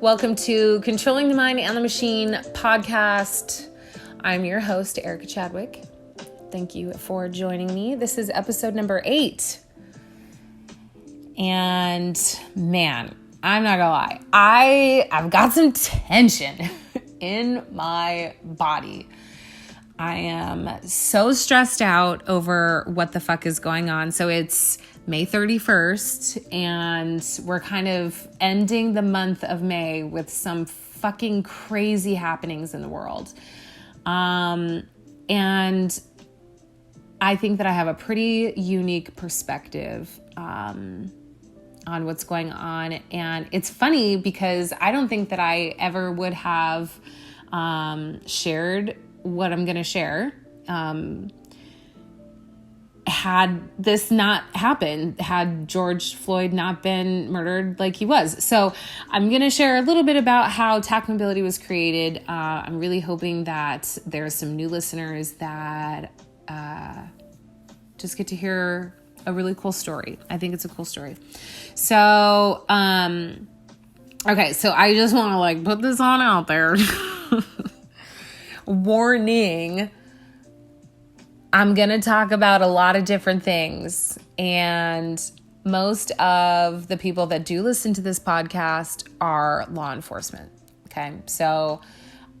Welcome to Controlling the Mind and the Machine podcast. I'm your host, Erica Chadwick. Thank you for joining me. This is episode number 8. And man, I'm not gonna lie. I've got some tension in my body. I am so stressed out over what the fuck is going on. So it's May 31st, and we're kind of ending the month of May with some fucking crazy happenings in the world. And I think that I have a pretty unique perspective on what's going on. And it's funny because I don't think that I ever would have shared what I'm going to share had this not happened, had George Floyd not been murdered like he was. So I'm going to share a little bit about how TacMobility was created. I'm really hoping that there's some new listeners that just get to hear a really cool story. I think it's a cool story. So, okay, so I just want to put this on out there. Warning. I'm going to talk about a lot of different things, and most of the people that do listen to this podcast are law enforcement. Okay. So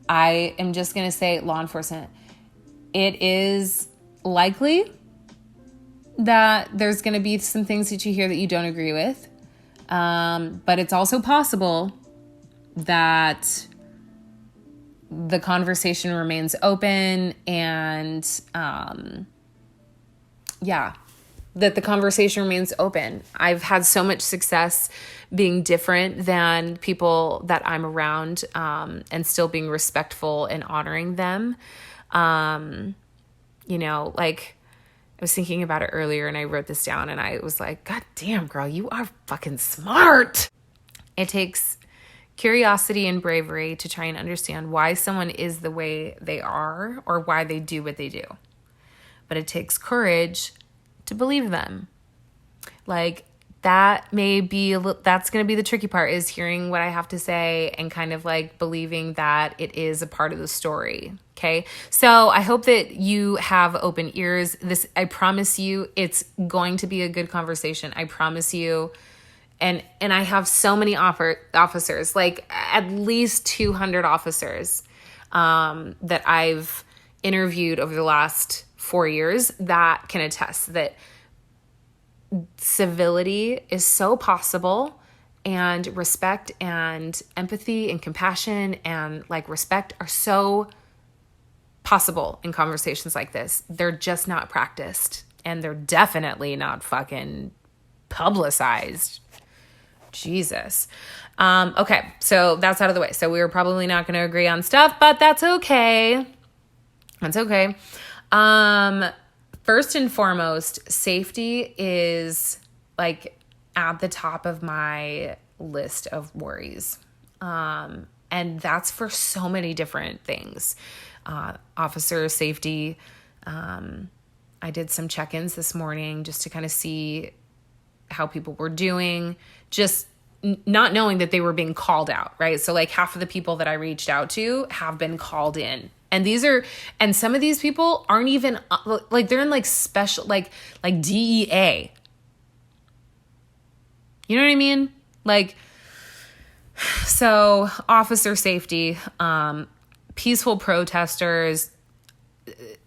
I am just going to say law enforcement. It is likely that there's going to be some things that you hear that you don't agree with. But it's also possible that the conversation remains open and, that the conversation remains open. I've had so much success being different than people that I'm around, and still being respectful and honoring them. I was thinking about it earlier and I wrote this down and I was like, God damn, girl, you are fucking smart. It takes curiosity and bravery to try and understand why someone is the way they are or why they do what they do. But it takes courage to believe them. That's going to be the tricky part, is hearing what I have to say and kind of believing that it is a part of the story. Okay. So I hope that you have open ears. I promise you, it's going to be a good conversation. I promise you. And I have so many officers, at least 200 officers that I've interviewed over the last 4 years that can attest that civility is so possible, and respect and empathy and compassion and respect are so possible in conversations like this. They're just not practiced, and they're definitely not fucking publicized. Jesus. Okay, so that's out of the way. So we were probably not going to agree on stuff, but that's okay. That's okay. First and foremost, safety is at the top of my list of worries. And that's for so many different things. Officer safety. I did some check-ins this morning just to kind of see how people were doing, just not knowing that they were being called out, right? So half of the people that I reached out to have been called in. And some of these people aren't even they're in special, DEA. You know what I mean? So officer safety, peaceful protesters.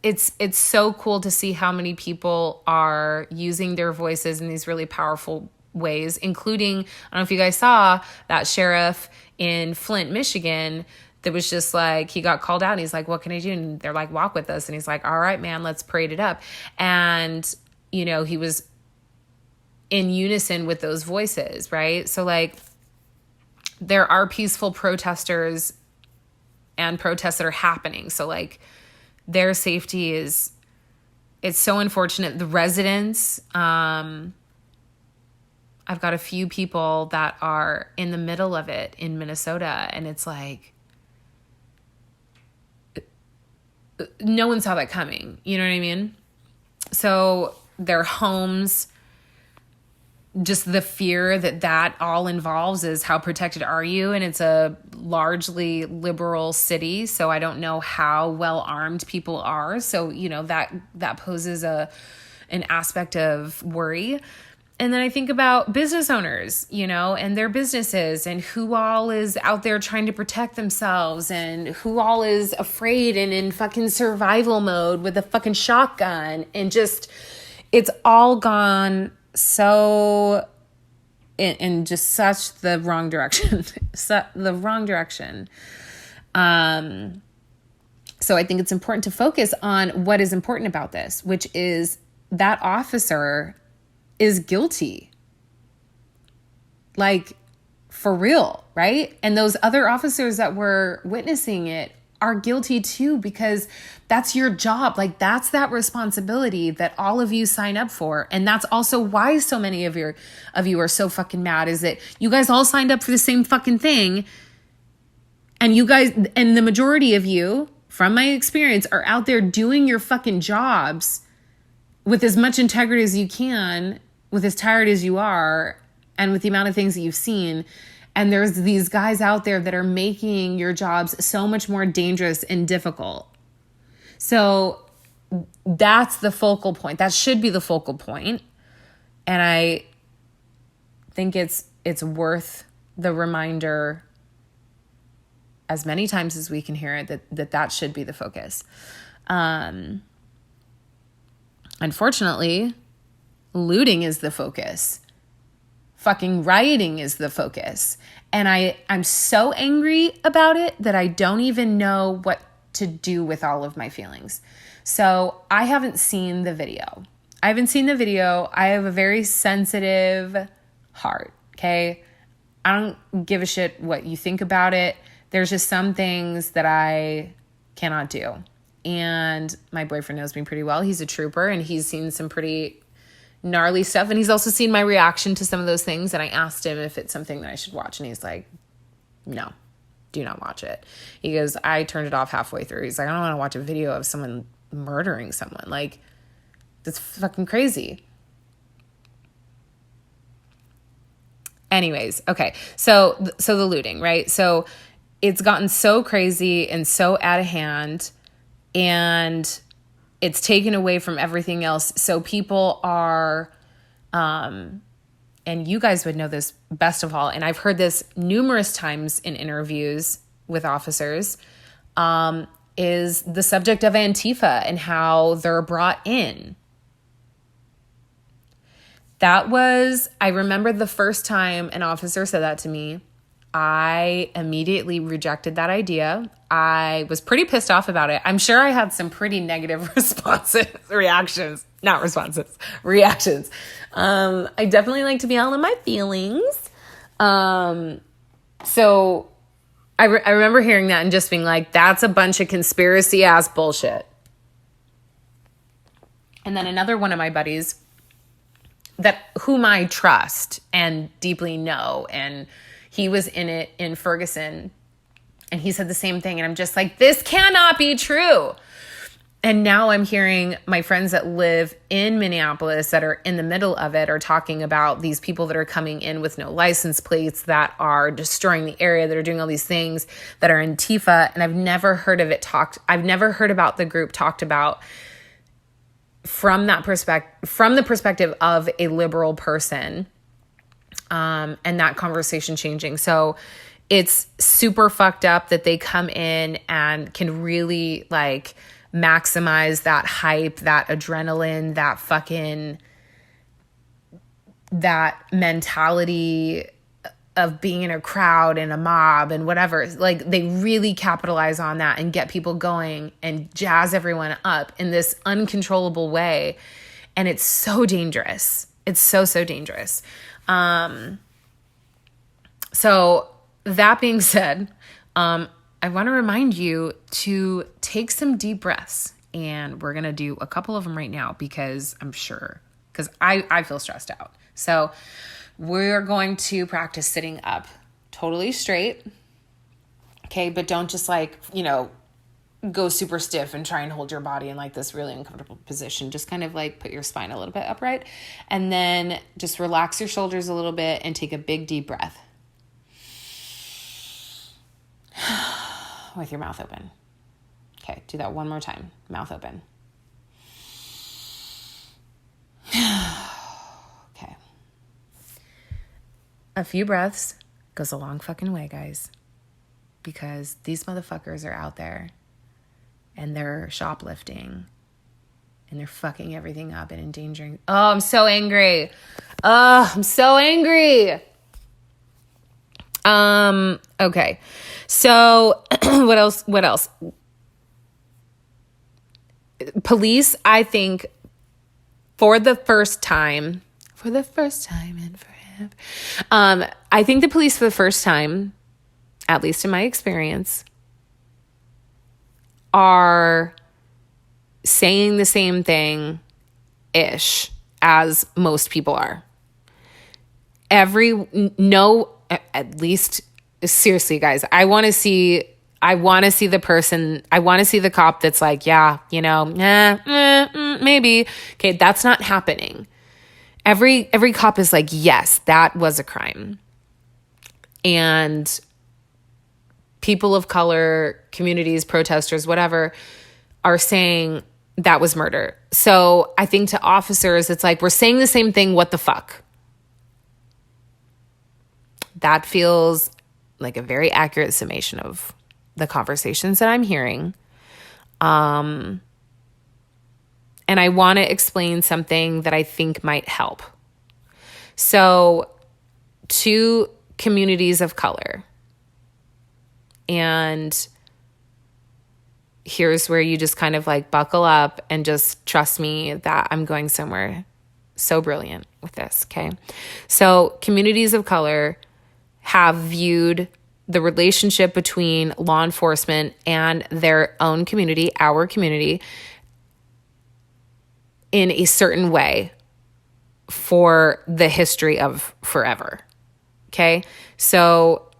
It's so cool to see how many people are using their voices in these really powerful ways, including, I don't know if you guys saw that sheriff in Flint, Michigan, that was just he got called out and he's like, what can I do? And they're like, walk with us. And he's like, all right, man, let's parade it up. And, he was in unison with those voices, right? So there are peaceful protesters and protests that are happening. So their safety it's so unfortunate. The residents, I've got a few people that are in the middle of it in Minnesota, and it's no one saw that coming. You know what I mean? So their homes just the fear that all involves is how protected are you? And it's a largely liberal city, so I don't know how well armed people are. So, that poses an aspect of worry. And then I think about business owners, and their businesses, and who all is out there trying to protect themselves, and who all is afraid and in fucking survival mode with a fucking shotgun, and just, it's all gone so in just such the wrong direction. The wrong direction. So I think it's important to focus on what is important about this, which is that officer is guilty. Like, for real, right? And those other officers that were witnessing it are guilty too, because that's your job. Like, that's that responsibility that all of you sign up for. And that's also why so many of you are so fucking mad, is that you guys all signed up for the same fucking thing. And you guys, and the majority of you, from my experience, are out there doing your fucking jobs with as much integrity as you can, with as tired as you are, and with the amount of things that you've seen. And there's these guys out there that are making your jobs so much more dangerous and difficult. So that's the focal point. That should be the focal point. And I think it's worth the reminder as many times as we can hear it, that should be the focus. Unfortunately, looting is the focus. Fucking rioting is the focus. And I'm so angry about it that I don't even know what to do with all of my feelings. So I haven't seen the video. I have a very sensitive heart, okay? I don't give a shit what you think about it. There's just some things that I cannot do. And my boyfriend knows me pretty well. He's a trooper, and he's seen some pretty gnarly stuff. And he's also seen my reaction to some of those things. And I asked him if it's something that I should watch. And he's like, no, do not watch it. He goes, I turned it off halfway through. He's like, I don't want to watch a video of someone murdering someone. Like, that's fucking crazy. Anyways, okay. So the looting, right? So it's gotten so crazy and so out of hand, and it's taken away from everything else. So people are, and you guys would know this best of all, and I've heard this numerous times in interviews with officers, is the subject of Antifa and how they're brought in. I remember the first time an officer said that to me, I immediately rejected that idea. I was pretty pissed off about it. I'm sure I had some pretty negative reactions. I definitely like to be out on my feelings. So I remember hearing that and just being like, that's a bunch of conspiracy ass bullshit. And then another one of my buddies, whom I trust and deeply know, and he was in it in Ferguson, and he said the same thing. And I'm just like, this cannot be true. And now I'm hearing my friends that live in Minneapolis that are in the middle of it are talking about these people that are coming in with no license plates, that are destroying the area, that are doing all these things, that are Antifa. And I've never heard about the group talked about from the perspective of a liberal person. And that conversation changing. So it's super fucked up that they come in and can really like maximize that hype, that adrenaline, that mentality of being in a crowd and a mob and whatever. Like, they really capitalize on that and get people going and jazz everyone up in this uncontrollable way. And it's so dangerous. It's so dangerous. So that being said, I want to remind you to take some deep breaths, and we're going to do a couple of them right now because I feel stressed out. So we're going to practice sitting up totally straight. Okay. But don't just go super stiff and try and hold your body in like this really uncomfortable position. Just kind of like put your spine a little bit upright, and then just relax your shoulders a little bit and take a big deep breath with your mouth open. Okay, do that one more time. Mouth open. Okay. A few breaths goes a long fucking way, guys, because these motherfuckers are out there and they're shoplifting and they're fucking everything up and endangering. Oh, I'm so angry. Oh, I'm so angry. Okay. So what else? Police, I think for the first time and forever, I think the police for the first time, at least in my experience, are saying the same thing-ish as most people are. At least, seriously, guys, I want to see the cop that's like, yeah, maybe. Okay, that's not happening. Every cop is like, yes, that was a crime. And people of color, communities, protesters, whatever, are saying that was murder. So I think to officers, it's like, we're saying the same thing. What the fuck? That feels like a very accurate summation of the conversations that I'm hearing. And I want to explain something that I think might help. So, to communities of color, and here's where you just kind of like buckle up and just trust me that I'm going somewhere so brilliant with this, okay? So, communities of color have viewed the relationship between law enforcement and their own community, our community, in a certain way for the history of forever. Okay? So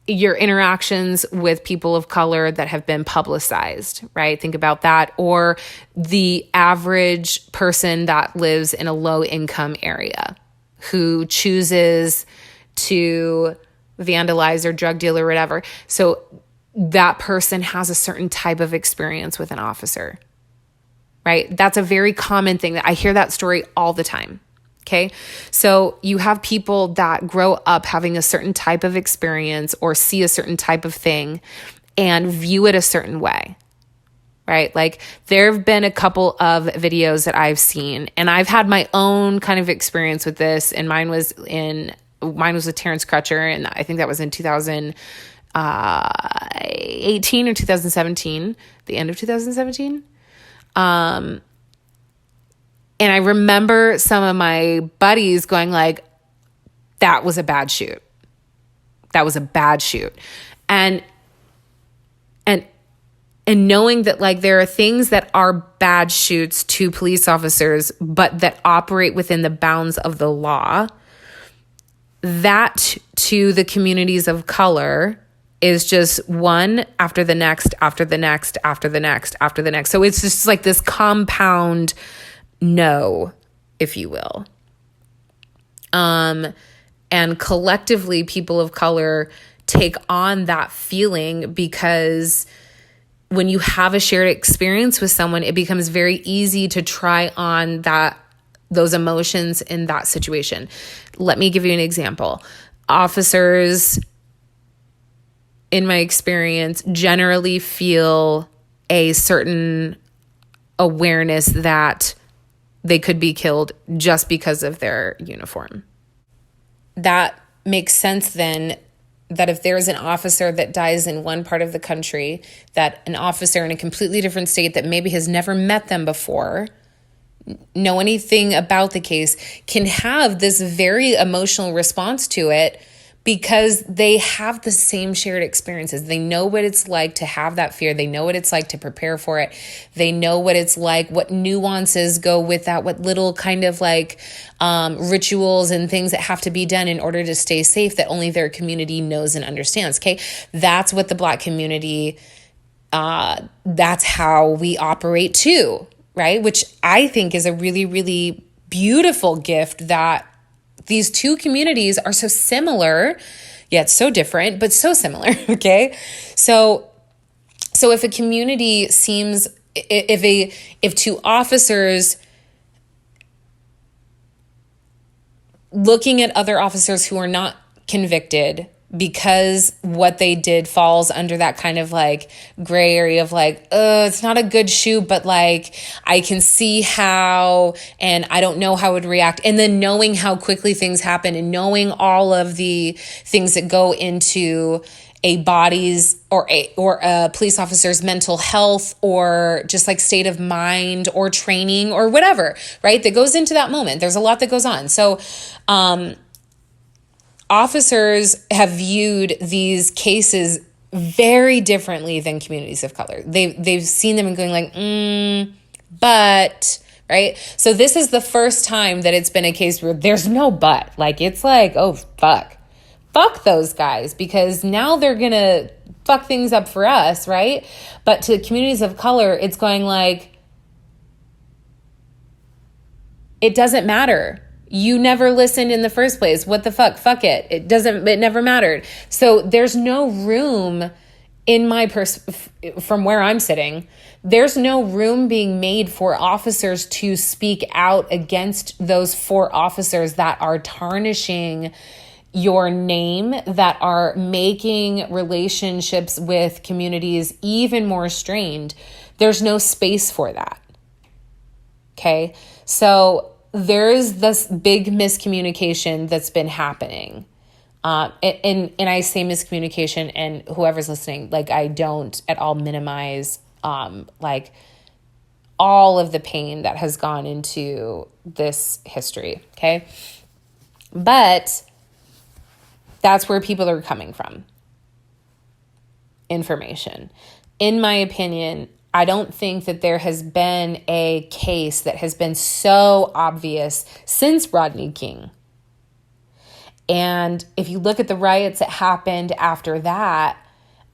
your interactions with people of color that have been publicized, right? Think about that. Or the average person that lives in a low income area who chooses to vandalize or drug deal or whatever. So that person has a certain type of experience with an officer, right? That's a very common thing. That I hear that story all the time. Okay. So you have people that grow up having a certain type of experience or see a certain type of thing and view it a certain way, right? Like there have been a couple of videos that I've seen, and I've had my own kind of experience with this. And mine was with Terrence Crutcher. And I think that was in 2018 or 2017, the end of 2017. And I remember some of my buddies going like, that was a bad shoot. That was a bad shoot. And knowing that like there are things that are bad shoots to police officers, but that operate within the bounds of the law, that to the communities of color is just one after the next, after the next, after the next, after the next. So it's just like this compound no, if you will. And collectively, people of color take on that feeling because when you have a shared experience with someone, it becomes very easy to try on those emotions in that situation. Let me give you an example. Officers, in my experience, generally feel a certain awareness that they could be killed just because of their uniform. That makes sense then, that if there's an officer that dies in one part of the country, that an officer in a completely different state that maybe has never met them before, know anything about the case, can have this very emotional response to it because they have the same shared experiences. They know what it's like to have that fear. They know what it's like to prepare for it. They know what it's like, what nuances go with that, what little kind of like rituals and things that have to be done in order to stay safe that only their community knows and understands. Okay, that's what the Black community that's how we operate too, right? Which I think is a really, really beautiful gift, that these two communities are so similar, yet so different, but so similar, okay? So if a community seems, if two officers looking at other officers who are not convicted because what they did falls under that kind of like gray area of like, it's not a good shoot, but like I can see how, and I don't know how I would react. And then knowing how quickly things happen and knowing all of the things that go into a body's or a police officer's mental health, or just like state of mind or training or whatever, right? That goes into that moment. There's a lot that goes on. So, officers have viewed these cases very differently than communities of color. They've seen them and going like, but, right? So this is the first time that it's been a case where there's no but. Like, it's like, oh, fuck those guys, because now they're going to fuck things up for us, right? But to communities of color, it's going like, it doesn't matter. You never listened in the first place. What the fuck? Fuck it. It never mattered. So there's no room in from where I'm sitting, there's no room being made for officers to speak out against those four officers that are tarnishing your name, that are making relationships with communities even more strained. There's no space for that. Okay? So there is this big miscommunication that's been happening. And I say miscommunication, and whoever's listening, like, I don't at all minimize like all of the pain that has gone into this history, okay? But that's where people are coming from. Information. In my opinion, I don't think that there has been a case that has been so obvious since Rodney King. And if you look at the riots that happened after that,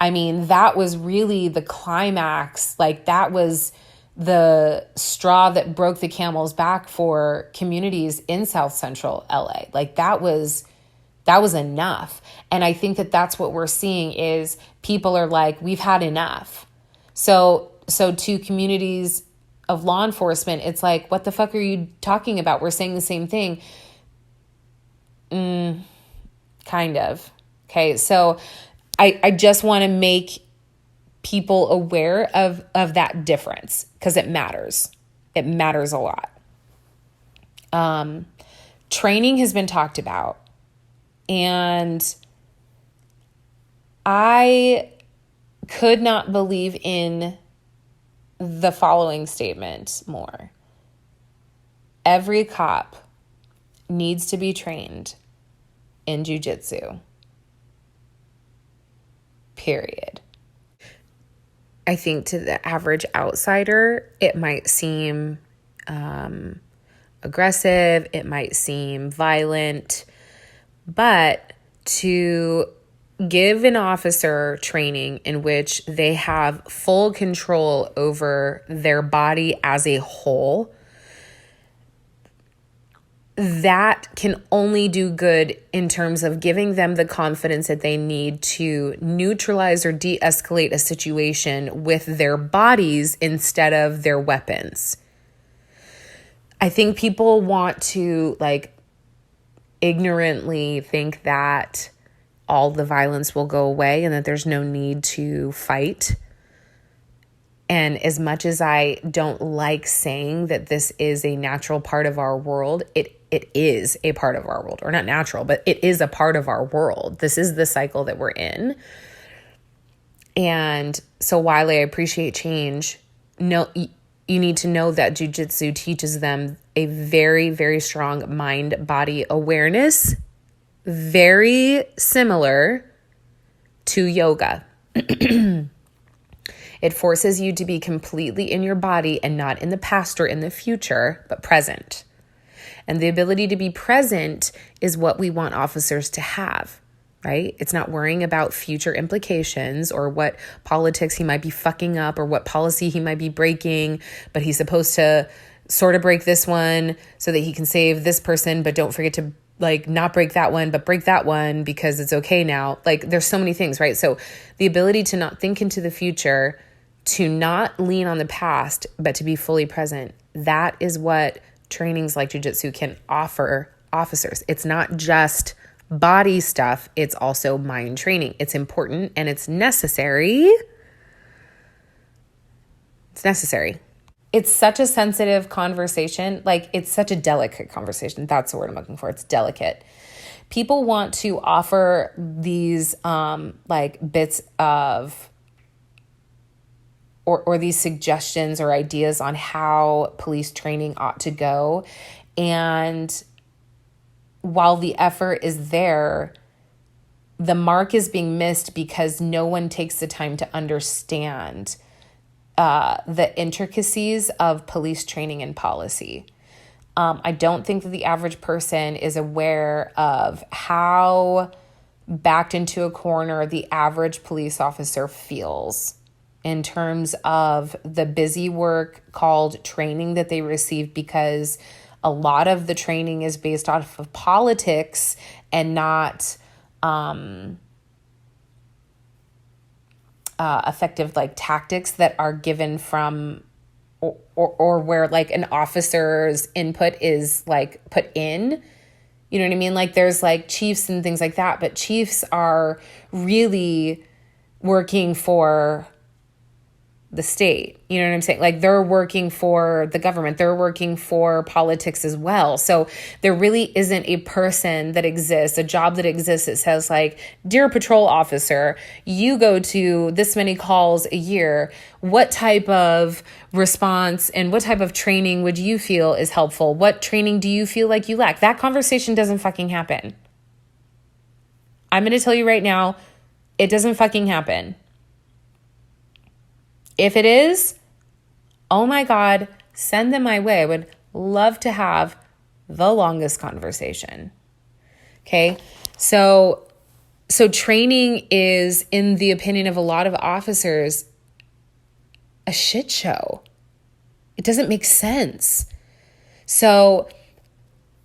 I mean, that was really the climax. Like, that was the straw that broke the camel's back for communities in South Central LA. Like, that was enough. And I think that that's what we're seeing is people are like, we've had enough. So to communities of law enforcement, it's like, what the fuck are you talking about? We're saying the same thing. Kind of. Okay. So I just want to make people aware of that difference, because it matters. It matters a lot. Training has been talked about, and I could not believe in the following statement more. Every cop needs to be trained in jiu-jitsu. Period. I think to the average outsider, it might seem aggressive, it might seem violent, but to give an officer training in which they have full control over their body as a whole, that can only do good in terms of giving them the confidence that they need to neutralize or de-escalate a situation with their bodies instead of their weapons. I think people want to, like, ignorantly think that all the violence will go away and that there's no need to fight. And as much as I don't like saying that this is a natural part of our world, it is a part of our world. Or not natural, but it is a part of our world. This is the cycle that we're in. And so while I appreciate change, no, you need to know that jiu-jitsu teaches them a very, very strong mind-body awareness, very similar to yoga. It forces you to be completely in your body and not in the past or in the future, but present. And the ability to be present is what we want officers to have, right? It's not worrying about future implications or what politics he might be fucking up or what policy he might be breaking, but he's supposed to sort of break this one so that he can save this person, but don't forget to like not break that one, but break that one because it's okay now. Like there's so many things, right? So the ability to not think into the future, to not lean on the past, but to be fully present, that is what trainings like jiu-jitsu can offer officers. It's not just body stuff, it's also mind training. It's important and it's necessary. It's necessary. It's such a sensitive conversation. Like it's such a delicate conversation. That's the word I'm looking for. It's delicate. People want to offer these like bits of or these suggestions or ideas on how police training ought to go. And while the effort is there, the mark is being missed because no one takes the time to understand the intricacies of police training and policy. I don't think that the average person is aware of how backed into a corner the average police officer feels in terms of the busy work called training that they receive, because a lot of the training is based off of politics and not effective like tactics that are given from or where like an officer's input is like put in. You know what I mean? Like there's like chiefs and things like that, but chiefs are really working for the state. You know what I'm saying? Like they're working for the government. They're working for politics as well. So there really isn't a person that exists, a job that exists that says like, dear patrol officer, you go to this many calls a year. What type of response and what type of training would you feel is helpful? What training do you feel like you lack? That conversation doesn't fucking happen. I'm going to tell you right now, it doesn't fucking happen. If it is, oh my God, send them my way. I would love to have the longest conversation. Okay. So training is, in the opinion of a lot of officers, a shit show. It doesn't make sense. So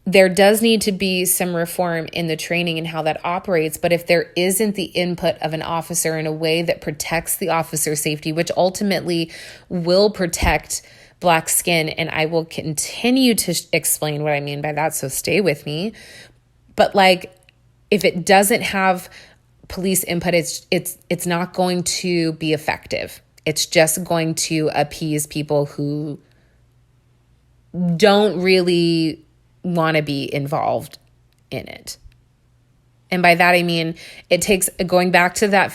there does need to be some reform in the training and how that operates. But if there isn't the input of an officer in a way that protects the officer's safety, which ultimately will protect Black skin, and I will continue to explain what I mean by that, so stay with me. But like, if it doesn't have police input, it's not going to be effective. It's just going to appease people who don't really want to be involved in it. And by that, I mean, it takes, going back to that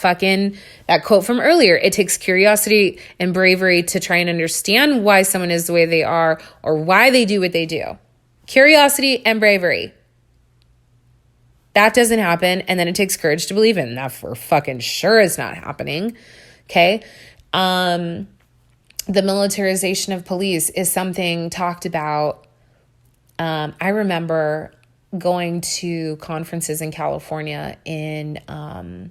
quote from earlier, it takes curiosity and bravery to try and understand why someone is the way they are or why they do what they do. Curiosity and bravery. That doesn't happen. And then it takes courage to believe in that. For fucking sure it's not happening. Okay. The militarization of police is something talked about. I remember going to conferences in California I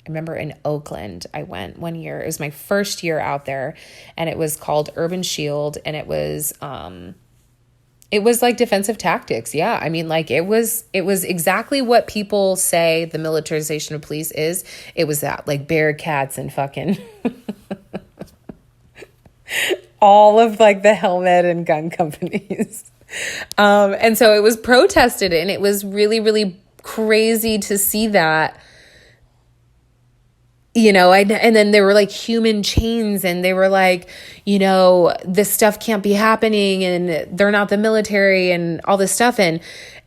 remember in Oakland, I went one year. It was my first year out there, and it was called Urban Shield, and it was like defensive tactics. Yeah. I mean, like it was exactly what people say the militarization of police is. It was that, like Bearcats and fucking all of like the helmet and gun companies. And so it was protested, and it was really, really crazy to see that, you know, and then there were like human chains, and they were like, you know, this stuff can't be happening, and they're not the military and all this stuff. And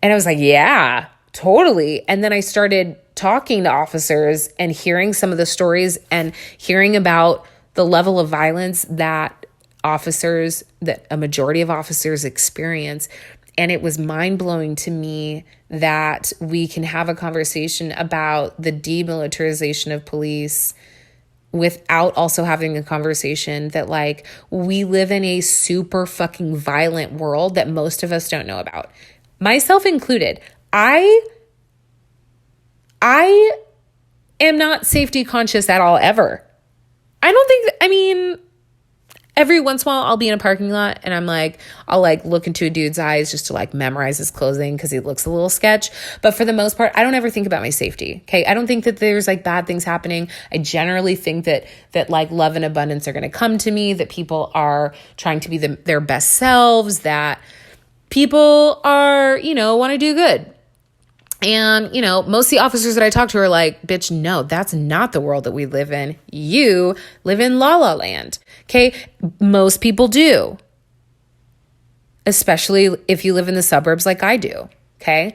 I was like, yeah, totally. And then I started talking to officers and hearing some of the stories and hearing about the level of violence that a majority of officers experience. And it was mind-blowing to me that we can have a conversation about the demilitarization of police without also having a conversation that like we live in a super fucking violent world that most of us don't know about, myself included. I I am not safety conscious at all, ever. I don't think, every once in a while I'll be in a parking lot and I'll look into a dude's eyes just to memorize his clothing because he looks a little sketch. But for the most part, I don't ever think about my safety. Okay. I don't think that there's bad things happening. I generally think that love and abundance are going to come to me, that people are trying to be their best selves, that people are, want to do good. And, most of the officers that I talk to are like, bitch, no, that's not the world that we live in. You live in La La Land. Okay. Most people do. Especially if you live in the suburbs like I do. Okay.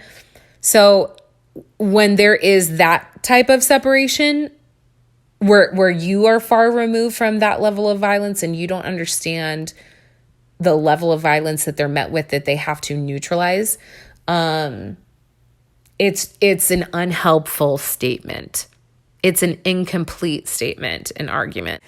So when there is that type of separation where you are far removed from that level of violence and you don't understand the level of violence that they're met with, that they have to neutralize, it's an unhelpful statement. It's an incomplete statement, an argument.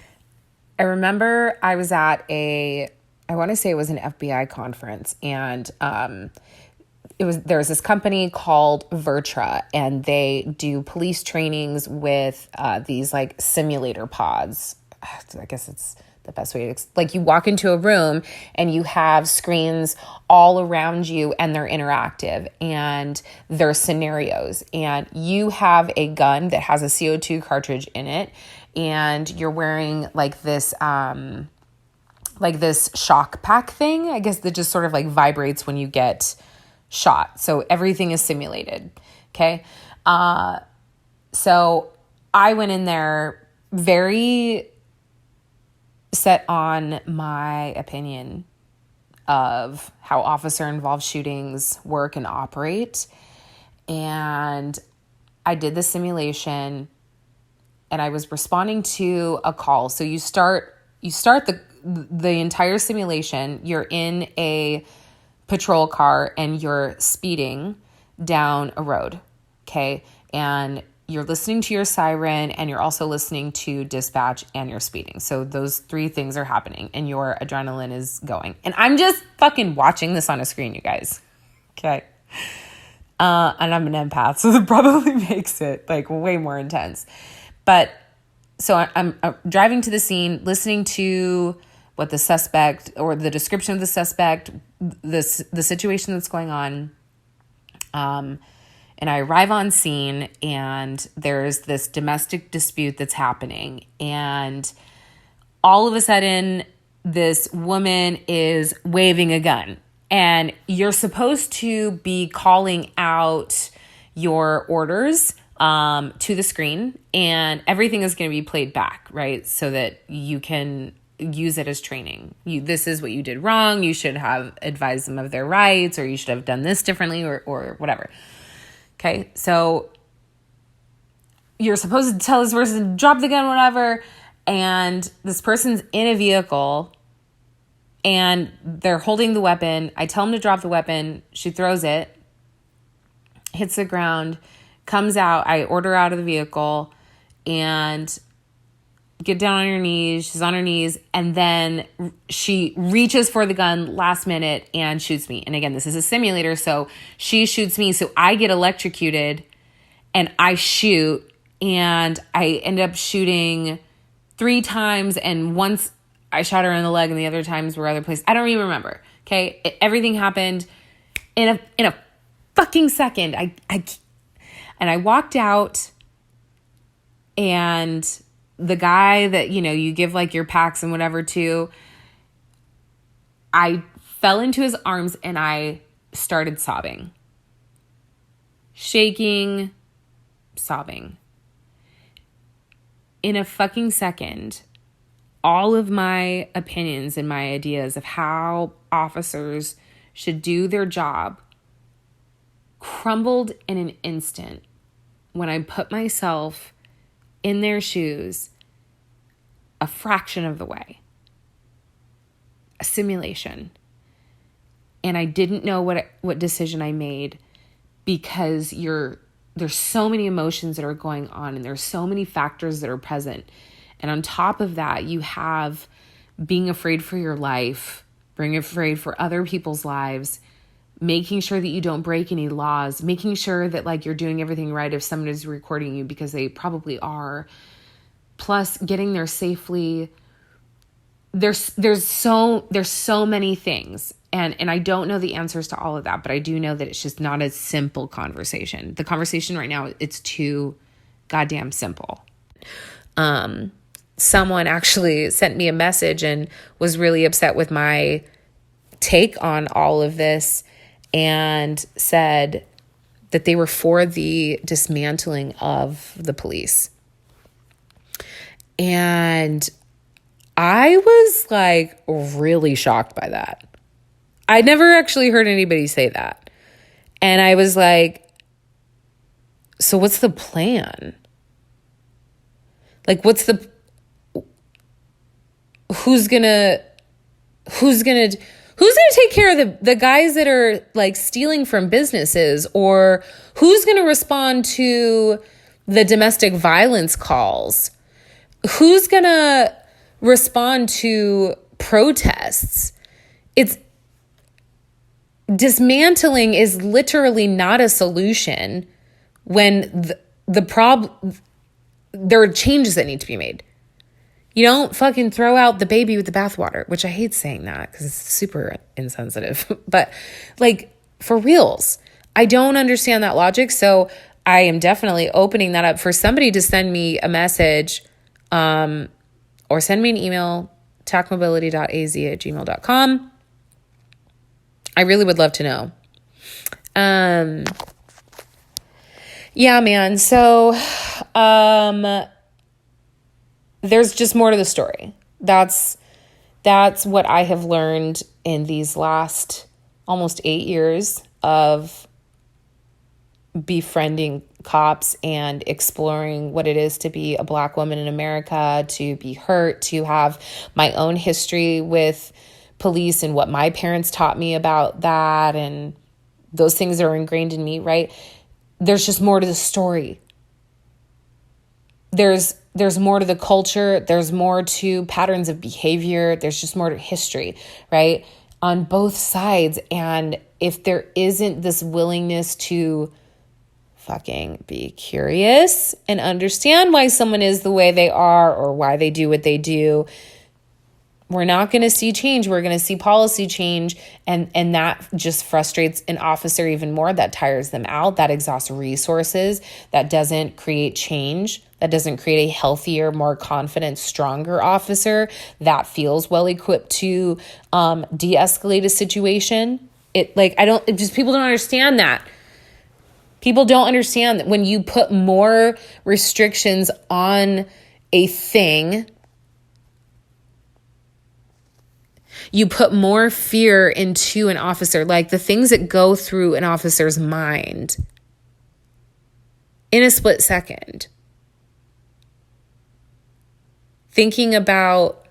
I remember I was at I want to say it was an FBI conference, and there was this company called Vertra, and they do police trainings with these simulator pods. I guess it's the best way to, you walk into a room and you have screens all around you and they're interactive and they're scenarios, and you have a gun that has a CO2 cartridge in it, and you're wearing this shock pack thing, I guess, that just sort of vibrates when you get shot. So everything is simulated. Okay. So I went in there very set on my opinion of how officer-involved shootings work and operate. And I did the simulation, and I was responding to a call. So you start the entire simulation. You're in a patrol car and you're speeding down a road. Okay. And you're listening to your siren, and you're also listening to dispatch, and you're speeding. So those three things are happening and your adrenaline is going. And I'm just fucking watching this on a screen, you guys. Okay. And I'm an empath, so that probably makes it way more intense. But so I'm driving to the scene, listening to what the suspect, or the description of the suspect, the situation that's going on. And I arrive on scene, and there's this domestic dispute that's happening. And all of a sudden, this woman is waving a gun. And you're supposed to be calling out your orders to the screen. And everything is going to be played back, right? So that you can use it as training. This is what you did wrong. You should have advised them of their rights, or you should have done this differently, or whatever. Okay, so you're supposed to tell this person to drop the gun, whatever, and this person's in a vehicle and they're holding the weapon. I tell them to drop the weapon. She throws it, hits the ground, comes out. I order out of the vehicle and get down on your knees. She's on her knees, and then she reaches for the gun last minute and shoots me. And again, this is a simulator, so she shoots me, so I get electrocuted and I shoot, and I end up shooting 3 times, and once I shot her in the leg and the other times were other places. I don't even remember. Okay. Everything happened in a fucking second. And I walked out, and the guy that, you give your packs and whatever to, I fell into his arms and I started sobbing. Shaking, sobbing. In a fucking second, all of my opinions and my ideas of how officers should do their job crumbled in an instant when I put myself in their shoes a fraction of the way. A simulation. And I didn't know what decision I made, because there's so many emotions that are going on, and there's so many factors that are present. And on top of that, you have being afraid for your life, being afraid for other people's lives, making sure that you don't break any laws, making sure that like you're doing everything right if someone is recording you, because they probably are, plus getting there safely. There's so many things. And I don't know the answers to all of that, but I do know that it's just not a simple conversation. The conversation right now, it's too goddamn simple. Someone actually sent me a message and was really upset with my take on all of this and said that they were for the dismantling of the police. And I was like really shocked by that. I never actually heard anybody say that. And I was like, so what's the plan? Like, who's gonna take care of the guys that are like stealing from businesses, or who's gonna respond to the domestic violence calls? Who's gonna respond to protests? It's dismantling is literally not a solution when the problem, there are changes that need to be made. You don't fucking throw out the baby with the bathwater, which I hate saying that because it's super insensitive. But like, for reals, I don't understand that logic. So I am definitely opening that up for somebody to send me a message or send me an email, tacmobility.az@gmail.com. I really would love to know. Yeah, man. So there's just more to the story. That's what I have learned in these last almost 8 years of befriending cops and exploring what it is to be a Black woman in America, to be hurt, to have my own history with police and what my parents taught me about that. And those things are ingrained in me, right? There's just more to the story. There's more to the culture. There's more to patterns of behavior. There's just more to history, right? On both sides. And if there isn't this willingness to fucking be curious and understand why someone is the way they are or why they do what they do, we're not going to see change. We're going to see policy change. And that just frustrates an officer even more. That tires them out. That exhausts resources. That doesn't create change. That doesn't create a healthier, more confident, stronger officer that feels well equipped to de-escalate a situation. People don't understand that. People don't understand that when you put more restrictions on a thing, you put more fear into an officer, like the things that go through an officer's mind in a split second. Thinking about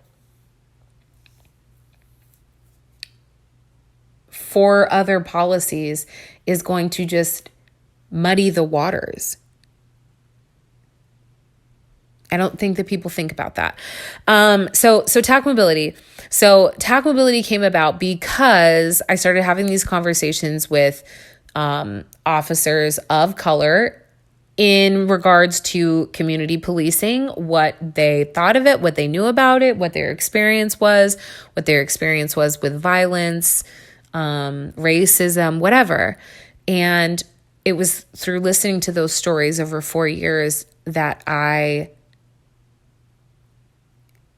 4 other policies is going to just muddy the waters. I don't think that people think about that. So TacMobility. So TacMobility came about because I started having these conversations with officers of color in regards to community policing, what they thought of it, what they knew about it, what their experience was with violence, racism, whatever. And it was through listening to those stories over 4 years that I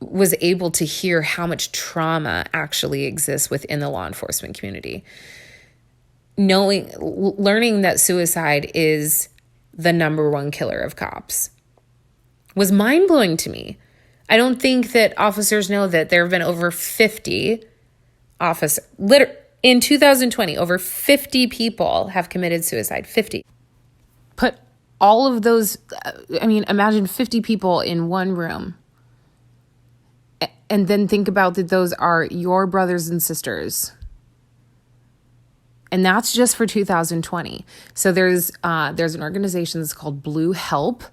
was able to hear how much trauma actually exists within the law enforcement community. Learning that suicide is the number one killer of cops was mind-blowing to me. I don't think that officers know that there have been over 50 in 2020, over 50 people have committed suicide. 50. Put all of those, imagine 50 people in one room. And then think about that those are your brothers and sisters. And that's just for 2020. So there's an organization that's called Blue Help,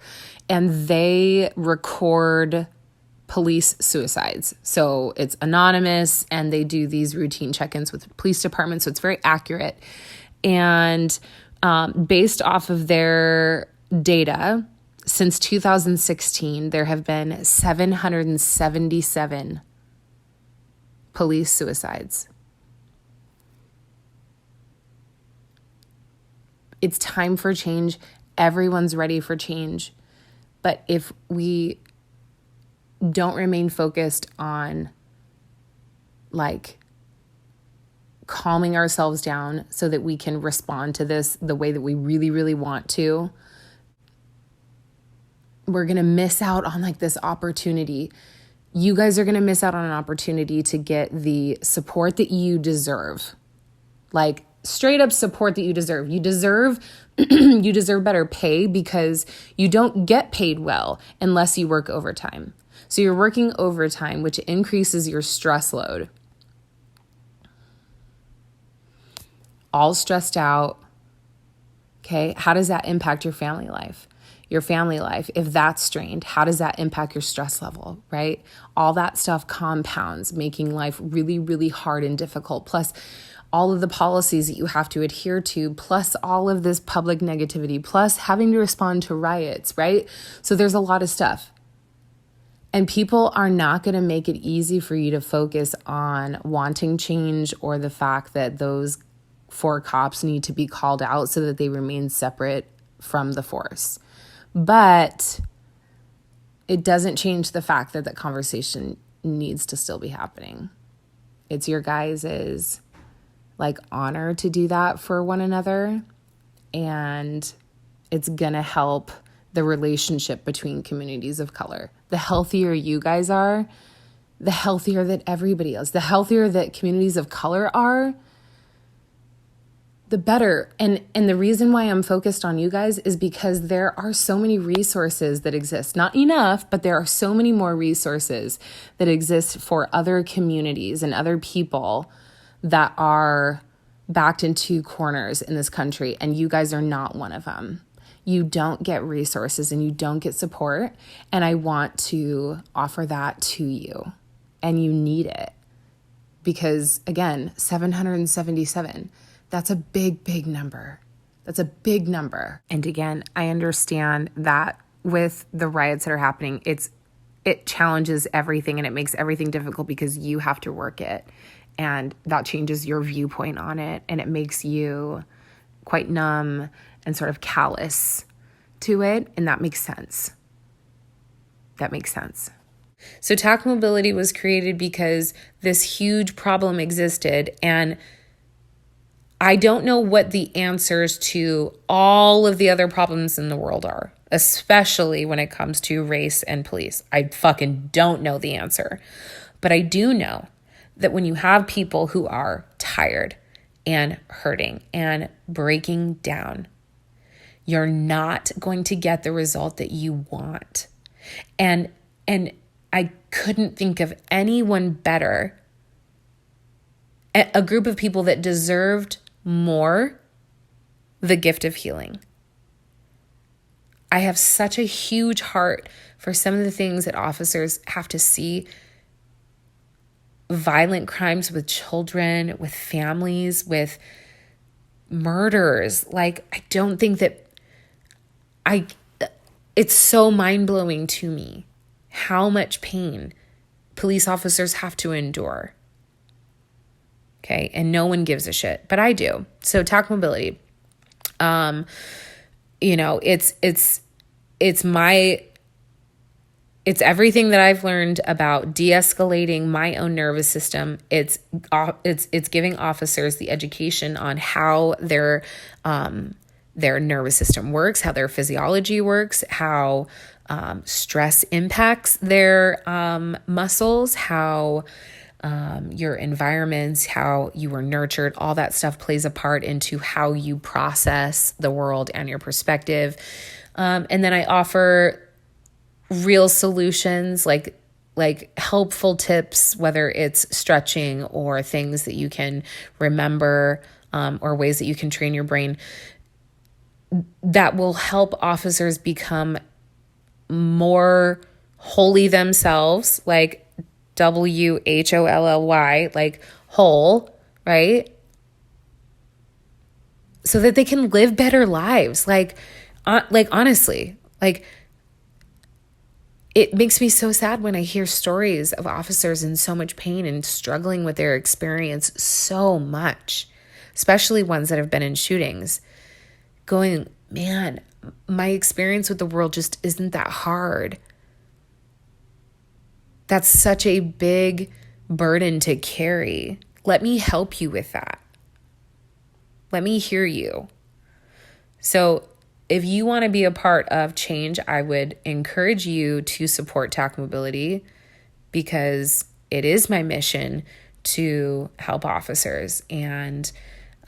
and they record police suicides. So it's anonymous, and they do these routine check-ins with police departments. So it's very accurate. And based off of their data, since 2016, there have been 777 police suicides. It's time for change. Everyone's ready for change. But if we don't remain focused on calming ourselves down so that we can respond to this the way that we really, really want to, we're going to miss out on this opportunity. You guys are going to miss out on an opportunity to get the support that you deserve. Straight up support that you deserve. You deserve you deserve better pay, because you don't get paid well unless you work overtime. So you're working overtime, which increases your stress load. All stressed out. Okay, how does that impact your family life? Your family life, if that's strained, how does that impact your stress level, right? All that stuff compounds, making life really, really hard and difficult. Plus, all of the policies that you have to adhere to, plus all of this public negativity, plus having to respond to riots, right? So there's a lot of stuff. And people are not going to make it easy for you to focus on wanting change or the fact that those 4 cops need to be called out so that they remain separate from the force. But it doesn't change the fact that that conversation needs to still be happening. It's your guys' honor to do that for one another. And it's going to help the relationship between communities of color. The healthier you guys are, the healthier that everybody is. The healthier that communities of color are, the better. And the reason why I'm focused on you guys is because there are so many resources that exist. Not enough, but there are so many more resources that exist for other communities and other people that are backed into corners in this country. And you guys are not one of them. You don't get resources and you don't get support. And I want to offer that to you. And you need it. Because again, 777, that's a big, big number. That's a big number. And again, I understand that with the riots that are happening, it challenges everything and it makes everything difficult because you have to work it. And that changes your viewpoint on it. And it makes you quite numb and sort of callous to it. And that makes sense. That makes sense. So TacMobility was created because this huge problem existed. And I don't know what the answers to all of the other problems in the world are, especially when it comes to race and police. I fucking don't know the answer. But I do know that when you have people who are tired and hurting and breaking down, you're not going to get the result that you want. And I couldn't think of anyone better, a group of people that deserved more the gift of healing. I have such a huge heart for some of the things that officers have to see. Violent crimes with children, with families, with murders. I don't think that it's so mind-blowing to me how much pain police officers have to endure. Okay, and no one gives a shit, but I do. So TacMobility, it's everything that I've learned about de-escalating my own nervous system. It's giving officers the education on how their nervous system works, how their physiology works, how stress impacts their muscles, how your environments, how you were nurtured, all that stuff plays a part into how you process the world and your perspective. And then I offer real solutions like helpful tips, whether it's stretching or things that you can remember, or ways that you can train your brain that will help officers become more wholly themselves, like WHOLLY, like whole, right? So that they can live better lives. Like honestly, like it makes me so sad when I hear stories of officers in so much pain and struggling with their experience so much, especially ones that have been in shootings, going, man, my experience with the world just isn't that hard. That's such a big burden to carry. Let me help you with that. Let me hear you. So if you want to be a part of change, I would encourage you to support TacMobility, because it is my mission to help officers. And,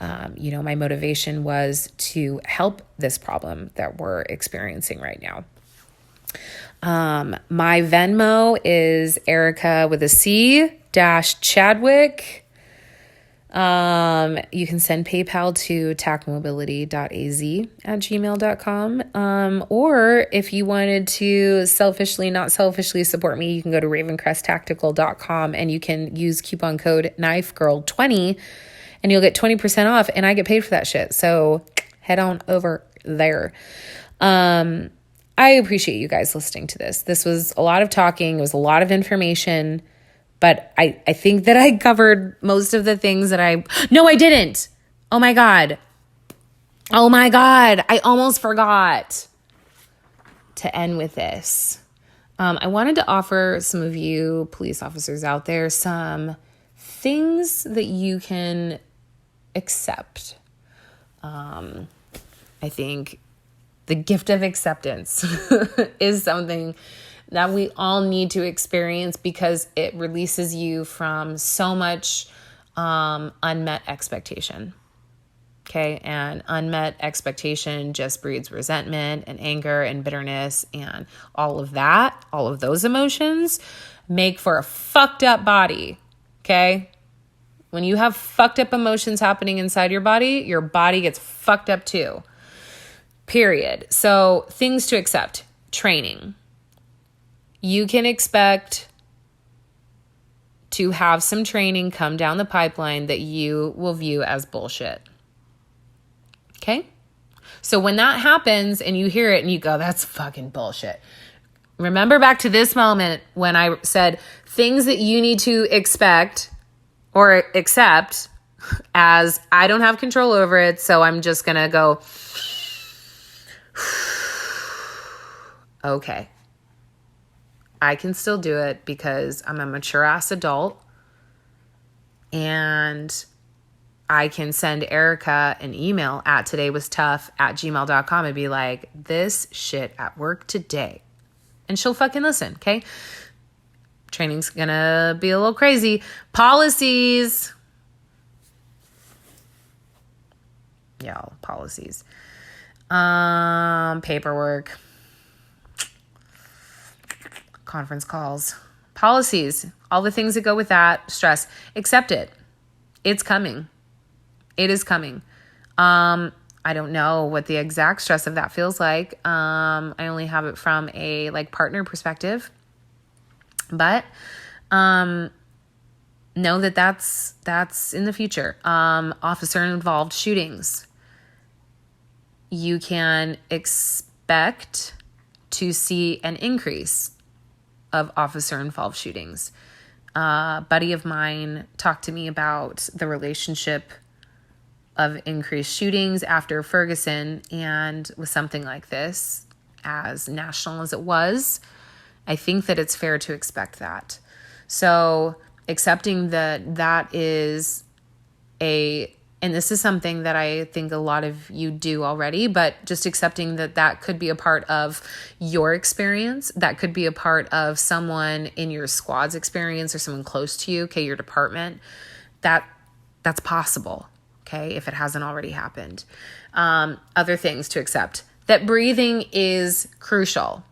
my motivation was to help this problem that we're experiencing right now. My Venmo is Erica with a C -Chadwick. You can send PayPal to tacmobility.az@gmail.com. Or if you wanted to not selfishly support me, you can go to ravencresttactical.com and you can use coupon code KNIFEGIRL20 and you'll get 20% off, and I get paid for that shit. So head on over there. I appreciate you guys listening to this. This was a lot of talking. It was a lot of information. But I think that I covered most of the things that No, I didn't. Oh my God. I almost forgot to end with this. I wanted to offer some of you police officers out there some things that you can accept. I think the gift of acceptance is something that we all need to experience, because it releases you from so much unmet expectation. Okay. And unmet expectation just breeds resentment and anger and bitterness, and all of those emotions make for a fucked up body. Okay. When you have fucked up emotions happening inside your body gets fucked up too. Period. So things to accept. Training. You can expect to have some training come down the pipeline that you will view as bullshit. Okay? So when that happens and you hear it and you go, that's fucking bullshit. Remember back to this moment when I said things that you need to expect or accept as I don't have control over it, so I'm just going to go, okay. I can still do it because I'm a mature ass adult, and I can send Erica an email at todaywastough@gmail.com and be like, this shit at work today. And she'll fucking listen, okay? Training's gonna be a little crazy. Policies. Y'all, policies. Paperwork. Conference calls. Policies. All the things that go with that. Stress. Accept it. It's coming. It is coming. I don't know what the exact stress of that feels like. I only have it from a partner perspective. But know that that's in the future. Officer involved shootings. You can expect to see an increase of officer involved shootings. A buddy of mine talked to me about the relationship of increased shootings after Ferguson, and with something like this, as national as it was, I think that it's fair to expect that. So accepting that is and this is something that I think a lot of you do already, but just accepting that could be a part of your experience. That could be a part of someone in your squad's experience or someone close to you, okay, your department. That's possible, okay, if it hasn't already happened. Other things to accept. That breathing is crucial.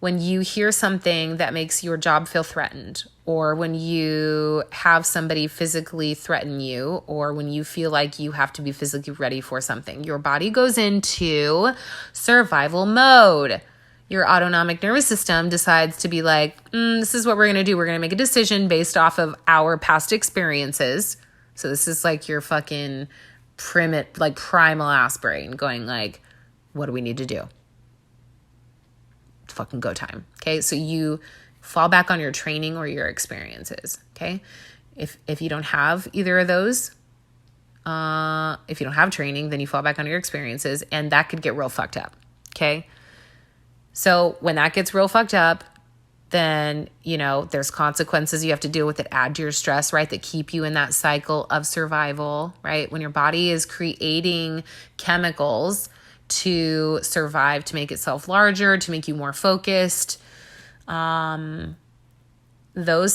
When you hear something that makes your job feel threatened, or when you have somebody physically threaten you, or when you feel like you have to be physically ready for something, your body goes into survival mode. your autonomic nervous system decides to be like, this is what we're going to do. We're going to make a decision based off of our past experiences. So this is like your fucking primal ass brain going like, what do we need to do? It's fucking go time. Okay. So you fall back on your training or your experiences. Okay. If you don't have either of those, if you don't have training, then you fall back on your experiences, and that could get real fucked up. Okay. So when that gets real fucked up, then, there's consequences you have to deal with that add to your stress, right? That keep you in that cycle of survival, right? When your body is creating chemicals to survive, to make itself larger, to make you more focused, those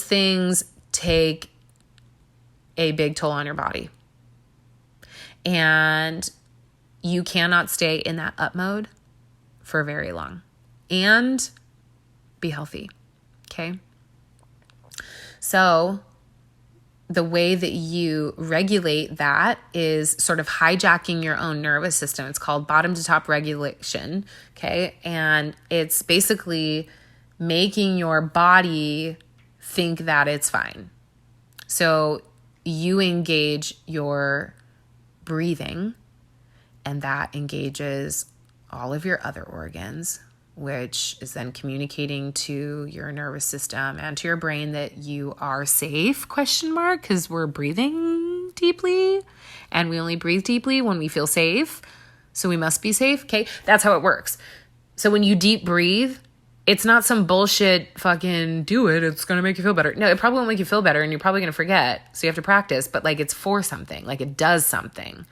things take a big toll on your body. And you cannot stay in that up mode for very long and be healthy. Okay. So the way that you regulate that is sort of hijacking your own nervous system. It's called bottom to top regulation. Okay. And it's basically making your body think that it's fine. So you engage your breathing, and that engages all of your other organs, which is then communicating to your nervous system and to your brain that you are safe, because we're breathing deeply, and we only breathe deeply when we feel safe. So we must be safe. Okay. That's how it works. So when you deep breathe, it's not some bullshit fucking do it. It's going to make you feel better. No, it probably won't make you feel better, and you're probably going to forget. So you have to practice, but it's for something, it does something.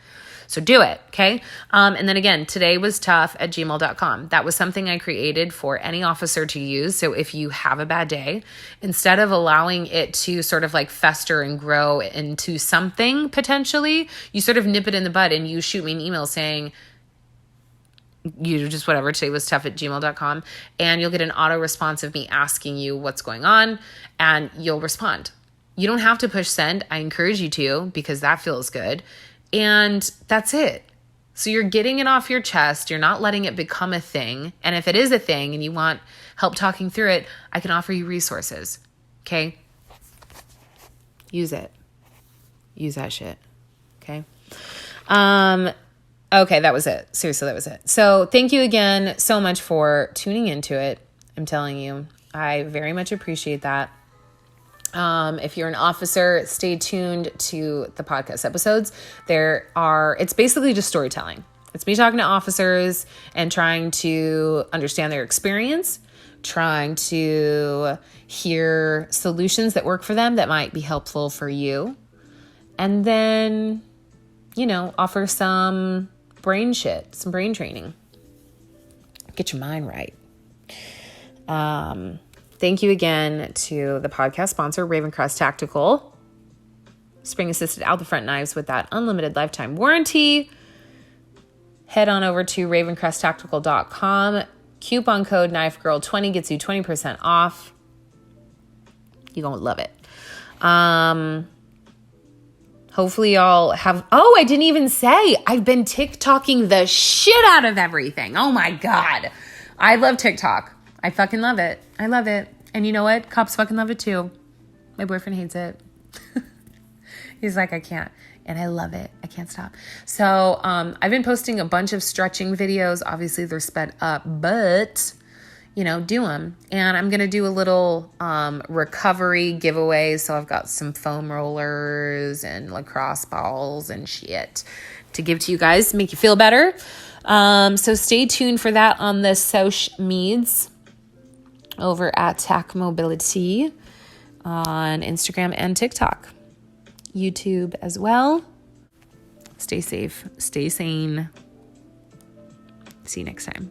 So do it. Okay. And then again, todaywastough@gmail.com. That was something I created for any officer to use. So if you have a bad day, instead of allowing it to sort of fester and grow into something potentially, you sort of nip it in the bud and you shoot me an email saying, just whatever, todaywastough@gmail.com, and you'll get an auto response of me asking you what's going on, and you'll respond. You don't have to push send. I encourage you to, because that feels good. And that's it. So you're getting it off your chest. You're not letting it become a thing. And if it is a thing and you want help talking through it, I can offer you resources. Okay? Use it. Use that shit. Okay? Okay, that was it. Seriously, that was it. So thank you again so much for tuning into it. I'm telling you, I very much appreciate that. If you're an officer, stay tuned to the podcast episodes. It's basically just storytelling. It's me talking to officers and trying to understand their experience, trying to hear solutions that work for them that might be helpful for you. And then, offer some brain training. Get your mind right. Thank you again to the podcast sponsor, Ravencrest Tactical. Spring-assisted out-the-front knives with that unlimited lifetime warranty. Head on over to ravencresttactical.com. Coupon code KNIFEGIRL20 gets you 20% off. You're going to love it. Hopefully y'all have... Oh, I didn't even say. I've been TikToking the shit out of everything. Oh, my God. I love TikTok. I fucking love it. I love it. And you know what? Cops fucking love it too. My boyfriend hates it. He's like, I can't. And I love it. I can't stop. So I've been posting a bunch of stretching videos. Obviously, they're sped up, but, do them. And I'm going to do a little recovery giveaway. So I've got some foam rollers and lacrosse balls and shit to give to you guys to make you feel better. So stay tuned for that on the social meds over at TacMobility on Instagram and TikTok. YouTube as well. Stay safe. Stay sane. See you next time.